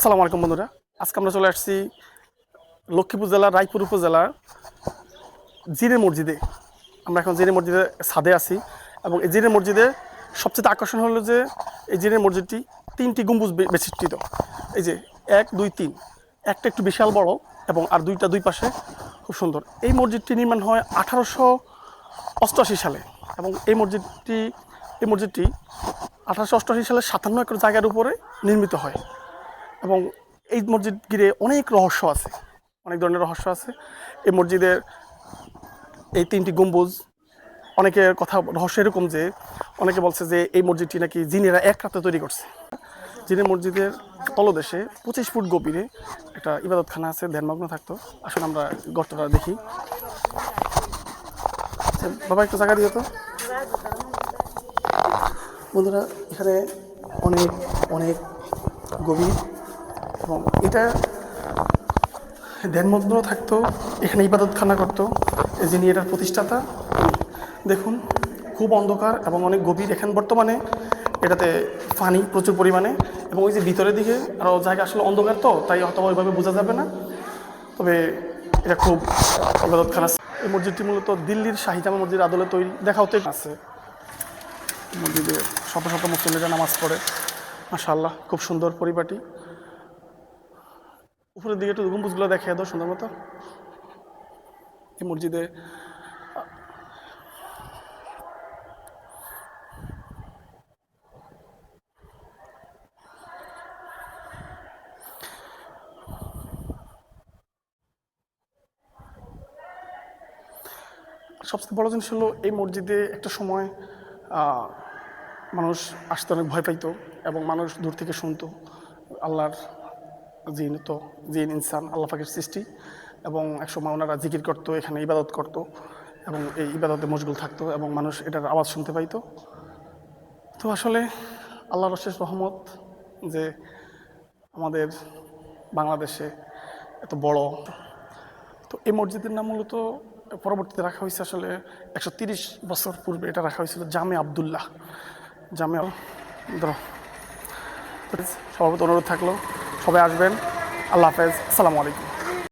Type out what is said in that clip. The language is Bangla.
আসসালামু আলাইকুম বন্ধুরা, আজকে আমরা চলে আসছি লক্ষ্মীপুর জেলার রায়পুর উপজেলার জিনে মসজিদে। আমরা এখন জিনে মসজিদের ছাদে আছি এবং এই জিনে মসজিদে সবচেয়ে আকর্ষণ হলো যে এই জিনে মসজিদটি 3টি গম্বুজ বেষ্টিত। এই যে 1, 2, 3, একটা একটু বিশাল বড় এবং আর দুইটা দুই পাশে খুব সুন্দর। এই মসজিদটি নির্মাণ হয় 1888 সালে এবং এই মসজিদটি 1888 সালে 57 একর জায়গার উপরে নির্মিত হয় এবং এই মসজিদ ঘিরে অনেক রহস্য আছে, অনেক ধরনের রহস্য আছে। এই মসজিদের এই 3টি গম্বুজ, অনেকের কথা রহস্য এরকম যে অনেকে বলছে যে এই মসজিদটি নাকি জিনেরা এক রাতে তৈরি করছে। জিনের মসজিদের তলদেশে 25 ফুট গভীরে একটা ইবাদতখানা আছে, ধ্যানমগ্ন থাকতো। আসলে আমরা গর্তটা দেখি। বাবা একটু জায়গা দিও তো। বন্ধুরা, এখানে অনেক অনেক গভীর এবং এটা ধ্যানমগ্ন থাকতো, এখানে ইবাদতখানা করতো যিনি এটার প্রতিষ্ঠাতা। দেখুন, খুব অন্ধকার এবং অনেক গভীর। এখানে বর্তমানে এটাতে পানি প্রচুর পরিমাণে এবং ওই যে ভিতরের দিকে আরও জায়গা আসলে অন্ধকার, তো তাই হয়তো ওইভাবে বোঝা যাবে না, তবে এটা খুব ইবাদতখানা। এই মসজিদটি মূলত দিল্লির শাহিজামা মসজিদ আদলে তৈরি। দেখা হতে আছে মসজিদে শত শত মুসল্লিরা নামাজ পড়ে। মাশাআল্লাহ, খুব সুন্দর পরিপাটি। উপরের দিকে একটু গম্বুজগুলো দেখিয়ে দাও সুন্দর মতো। এই মসজিদে সবচেয়ে বড় জিনিস হলো এই মসজিদে একটা সময় মানুষ আসতে অনেক ভয় পাইতো এবং মানুষ দূর থেকে শুনতো আল্লাহর জিন ইনসান আল্লাহ পাকের সৃষ্টি, এবং একসময় ওনারা জিকির করতো, এখানে ইবাদত করতো এবং এই ইবাদতে মশগুল থাকতো এবং মানুষ এটার আওয়াজ শুনতে পাইতো। তো আসলে আল্লাহর অশেষ রহমত যে আমাদের বাংলাদেশে এত বড়। তো এই মসজিদের নাম মূলত পরবর্তীতে রাখা হয়েছে, আসলে 130 বছর পূর্বে এটা রাখা হয়েছিল জামে আবদুল্লাহ। জামে সভাপতি অনুরোধ থাকলো, সবাই আসবেন। আল্লাহ হাফেজ, আসসালামু আলাইকুম।